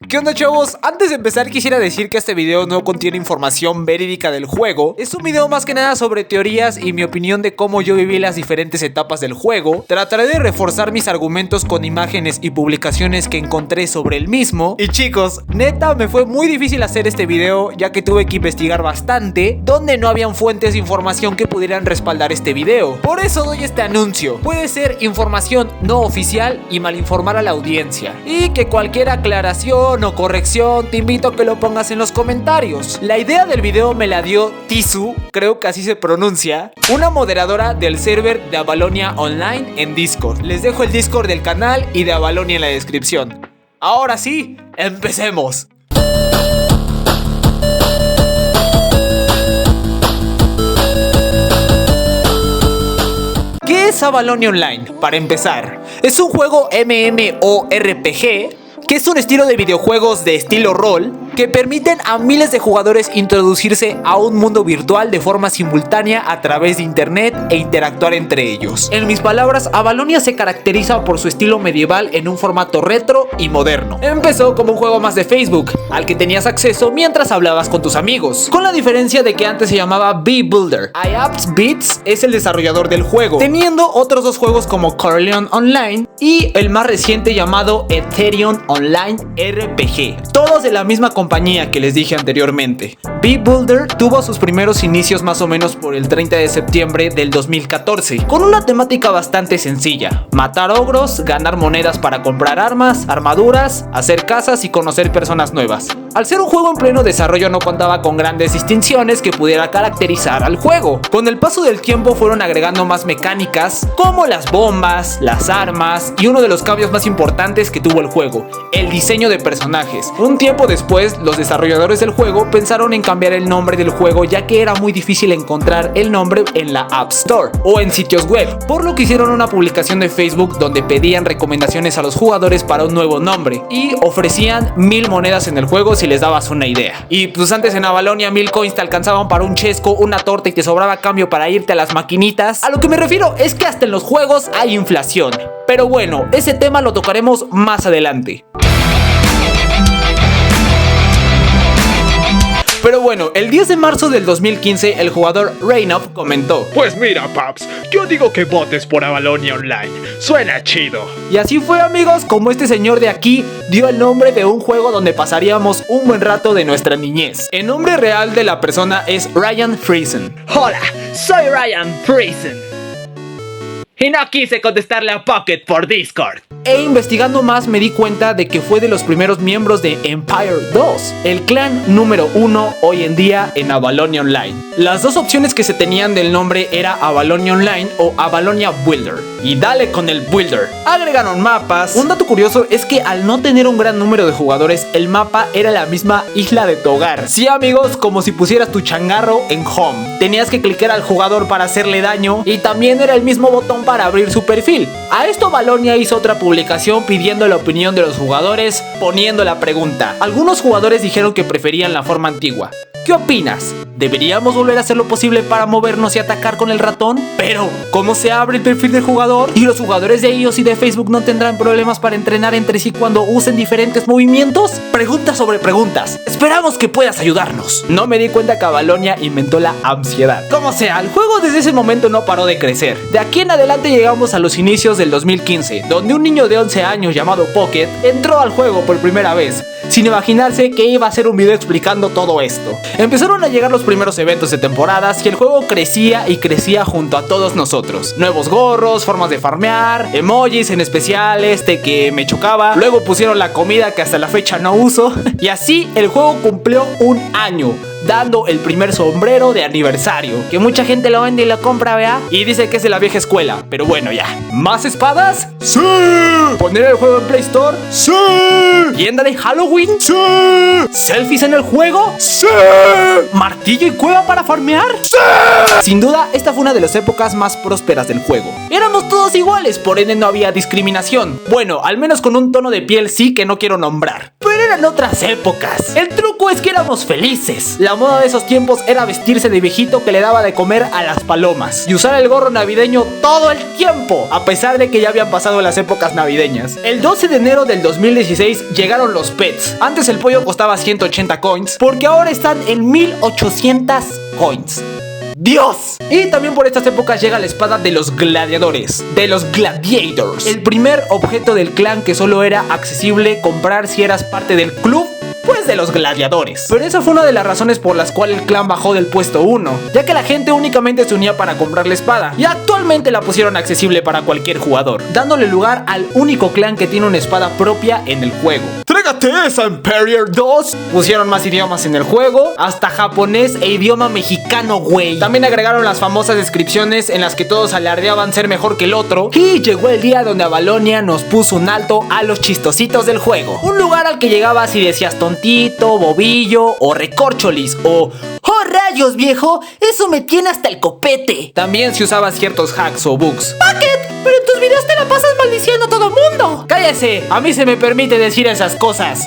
¿Qué onda, chavos? Antes de empezar quisiera decir que este video no contiene información verídica del juego. Es un video más que nada sobre teorías y mi opinión de cómo yo viví las diferentes etapas del juego. Trataré de reforzar mis argumentos con imágenes y publicaciones que encontré sobre el mismo. Y chicos, neta me fue muy difícil hacer este video, ya que tuve que investigar bastante donde no habían fuentes de información que pudieran respaldar este video. Por eso doy este anuncio. Puede ser información no oficial y malinformar a la audiencia. Y que cualquier aclaración o corrección te invito a que lo pongas en los comentarios. La idea del video me la dio Tisu, creo que así se pronuncia, una moderadora del server de Avalonia Online en Discord. Les dejo el Discord del canal y de Avalonia en la descripción. Ahora sí, empecemos. ¿Qué es Avalonia Online? Para empezar, es un juego MMORPG que es un estilo de videojuegos de estilo rol que permiten a miles de jugadores introducirse a un mundo virtual de forma simultánea a través de internet e interactuar entre ellos. En mis palabras, Avalonia se caracteriza por su estilo medieval en un formato retro y moderno. Empezó como un juego más de Facebook, al que tenías acceso mientras hablabas con tus amigos, con la diferencia de que antes se llamaba B-Builder. IAPS Beats es el desarrollador del juego, teniendo otros dos juegos como Corleone Online y el más reciente llamado Ethereum Online RPG, todos de la misma compañía que les dije anteriormente. B-Builder tuvo sus primeros inicios más o menos por el 30 de septiembre del 2014, con una temática bastante sencilla: matar ogros, ganar monedas para comprar armas, armaduras, hacer casas y conocer personas nuevas. Al ser un juego en pleno desarrollo no contaba con grandes distinciones que pudiera caracterizar al juego. Con el paso del tiempo fueron agregando más mecánicas como las bombas, las armas y uno de los cambios más importantes que tuvo el juego: el diseño de personajes. Un tiempo después, los desarrolladores del juego pensaron en cambiar el nombre del juego, ya que era muy difícil encontrar el nombre en la App Store o en sitios web, por lo que hicieron una publicación de Facebook donde pedían recomendaciones a los jugadores para un nuevo nombre y ofrecían 1000 monedas en el juego si les dabas una idea. Y pues antes en Avalonia 1000 coins te alcanzaban para un chesco, una torta y te sobraba cambio para irte a las maquinitas. A lo que me refiero es que hasta en los juegos hay inflación. Pero bueno, ese tema lo tocaremos más adelante. Pero bueno, el 10 de marzo del 2015 el jugador Rainov comentó: pues mira, paps, yo digo que votes por Avalonia Online, suena chido. Y así fue, amigos, como este señor de aquí dio el nombre de un juego donde pasaríamos un buen rato de nuestra niñez. El nombre real de la persona es Ryan Friesen. Hola, soy Ryan Friesen. Y no quise contestarle a Pocket por Discord. E investigando más me di cuenta de que fue de los primeros miembros de Empire 2, el clan número 1 hoy en día en Avalonia Online. Las dos opciones que se tenían del nombre era Avalonia Online o Avalonia Builder. Y dale con el Builder. Agregaron mapas. Un dato curioso es que al no tener un gran número de jugadores, el mapa era la misma isla de tu hogar. Sí, amigos, como si pusieras tu changarro en Home. Tenías que clicar al jugador para hacerle daño y también era el mismo botón para abrir su perfil. A esto Avalonia hizo otra publicación pidiendo la opinión de los jugadores, poniendo la pregunta. Algunos jugadores dijeron que preferían la forma antigua. ¿Qué opinas? ¿Deberíamos volver a hacer lo posible para movernos y atacar con el ratón? Pero, ¿cómo se abre el perfil del jugador? ¿Y los jugadores de iOS y de Facebook no tendrán problemas para entrenar entre sí cuando usen diferentes movimientos? Preguntas sobre preguntas. Esperamos que puedas ayudarnos. No me di cuenta que Avalonia inventó la ansiedad. Como sea, el juego desde ese momento no paró de crecer. De aquí en adelante llegamos a los inicios del 2015, donde un niño de 11 años llamado Pocket entró al juego por primera vez, sin imaginarse que iba a hacer un video explicando todo esto. Empezaron a llegar los primeros eventos de temporadas y el juego crecía y crecía junto a todos nosotros. Nuevos gorros, formas de farmear, emojis, en especial este que me chocaba. Luego pusieron la comida que hasta la fecha no uso. Y así el juego cumplió un año, dando el primer sombrero de aniversario, que mucha gente lo vende y lo compra, ¿vea? Y dice que es de la vieja escuela, pero bueno, ya. ¿Más espadas? ¡Sí! ¿Poner el juego en Play Store? ¡Sí! ¿Tienda de Halloween? ¡Sí! ¿Selfies en el juego? ¡Sí! ¿Martillo y cueva para farmear? ¡Sí! Sin duda, esta fue una de las épocas más prósperas del juego. Éramos todos iguales, por ende no había discriminación. Bueno, al menos con un tono de piel sí que no quiero nombrar. Pero eran otras épocas. El truco es que éramos felices. La moda de esos tiempos era vestirse de viejito que le daba de comer a las palomas y usar el gorro navideño todo el tiempo, a pesar de que ya habían pasado las épocas navideñas. El 12 de enero del 2016 llegaron los pets. Antes el pollo costaba 180 coins, porque ahora están en 1800 coins. ¡Dios! Y también por estas épocas llega la espada de los gladiadores, de los gladiators, el primer objeto del clan que solo era accesible comprar si eras parte del club, pues de los gladiadores. Pero esa fue una de las razones por las cuales el clan bajó del puesto 1, ya que la gente únicamente se unía para comprar la espada, y actualmente la pusieron accesible para cualquier jugador, dándole lugar al único clan que tiene una espada propia en el juego. ¡Trégate esa, Emperor 2! Pusieron más idiomas en el juego, hasta japonés e idioma mexicano, güey. También agregaron las famosas descripciones en las que todos alardeaban ser mejor que el otro, y llegó el día donde Avalonia nos puso un alto a los chistositos del juego. Un lugar al que llegabas y decías tontito, bobillo o recorcholis o ¡oh rayos, viejo! ¡Eso me tiene hasta el copete! También se usaban ciertos hacks o bugs. ¡Bucket! ¡Pero en tus videos te la pasas maldiciendo a todo mundo! ¡Cállese! A mí se me permite decir esas cosas,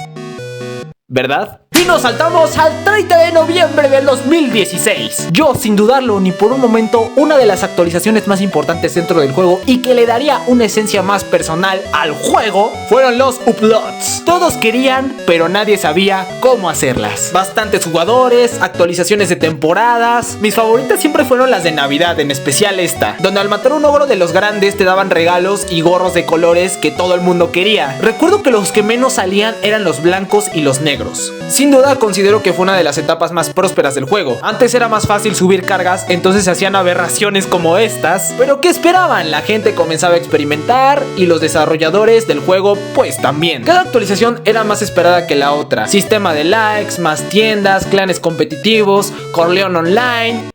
¿verdad? Y nos saltamos al 30 de noviembre del 2016. Yo, sin dudarlo ni por un momento, una de las actualizaciones más importantes dentro del juego y que le daría una esencia más personal al juego fueron los uploads. Todos querían, pero nadie sabía cómo hacerlas. Bastantes jugadores, actualizaciones de temporadas. Mis favoritas siempre fueron las de Navidad, en especial esta, donde al matar un ogro de los grandes te daban regalos y gorros de colores que todo el mundo quería. Recuerdo que los que menos salían eran los blancos y los negros. Sin duda considero que fue una de las etapas más prósperas del juego. Antes era más fácil subir cargas, entonces se hacían aberraciones como estas. Pero ¿qué esperaban? La gente comenzaba a experimentar y los desarrolladores del juego pues también. Cada actualización era más esperada que la otra. Sistema de likes, más tiendas, clanes competitivos, Corleone Online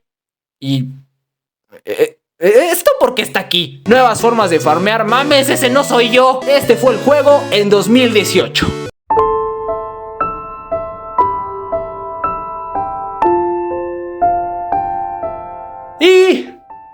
y... ¿esto por qué está aquí? Nuevas formas de farmear. ¡Mames, ese no soy yo! Este fue el juego en 2018. Y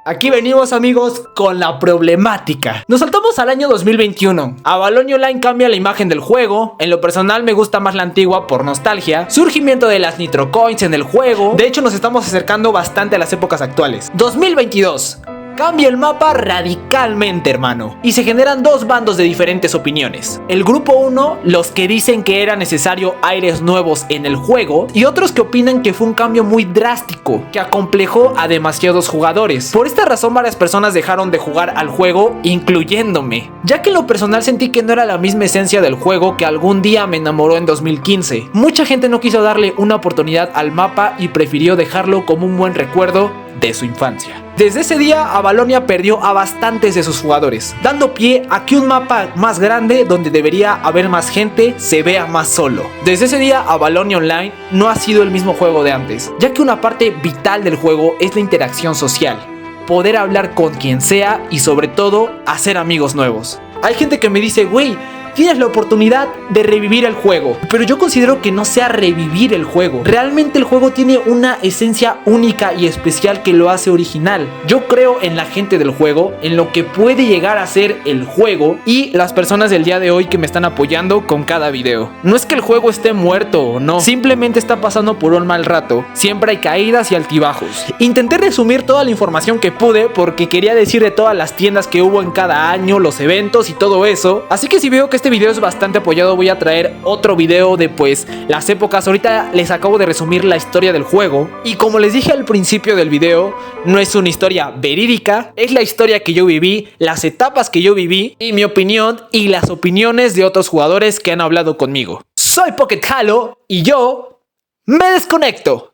aquí venimos, amigos, con la problemática. Nos saltamos al año 2021. Avalonia Online cambia la imagen del juego. En lo personal me gusta más la antigua por nostalgia. Surgimiento de las Nitro Coins en el juego. De hecho nos estamos acercando bastante a las épocas actuales. 2022. Cambia el mapa radicalmente, hermano, y se generan dos bandos de diferentes opiniones. El grupo 1, los que dicen que era necesario aires nuevos en el juego, y otros que opinan que fue un cambio muy drástico, que acomplejó a demasiados jugadores. Por esta razón varias personas dejaron de jugar al juego, incluyéndome, ya que en lo personal sentí que no era la misma esencia del juego que algún día me enamoró en 2015. Mucha gente no quiso darle una oportunidad al mapa y prefirió dejarlo como un buen recuerdo de su infancia. Desde ese día, Avalonia perdió a bastantes de sus jugadores, dando pie a que un mapa más grande, donde debería haber más gente, se vea más solo. Desde ese día, Avalonia Online no ha sido el mismo juego de antes, ya que una parte vital del juego es la interacción social, poder hablar con quien sea y sobre todo, hacer amigos nuevos. Hay gente que me dice, güey, tienes la oportunidad de revivir el juego, pero yo considero que no sea revivir el juego. Realmente el juego tiene una esencia única y especial que lo hace original. Yo creo en la gente del juego, en lo que puede llegar a ser el juego y las personas del día de hoy que me están apoyando con cada video. No es que el juego esté muerto o no, simplemente está pasando por un mal rato. Siempre hay caídas y altibajos. Intenté resumir toda la información que pude porque quería decir de todas las tiendas que hubo en cada año, los eventos y todo eso. Así que si veo que este video es bastante apoyado, voy a traer otro video de pues las épocas. Ahorita les acabo de resumir la historia del juego y como les dije al principio del video, no es una historia verídica, es la historia que yo viví, las etapas que yo viví y mi opinión y las opiniones de otros jugadores que han hablado conmigo. Soy Pocket Halo y yo me desconecto.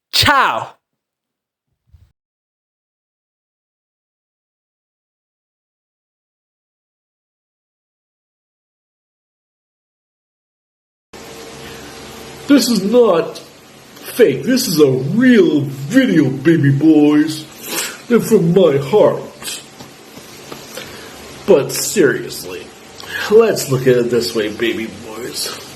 Chao. This is not fake. This is a real video, baby boys. And from my heart. But seriously, let's look at it this way, baby boys.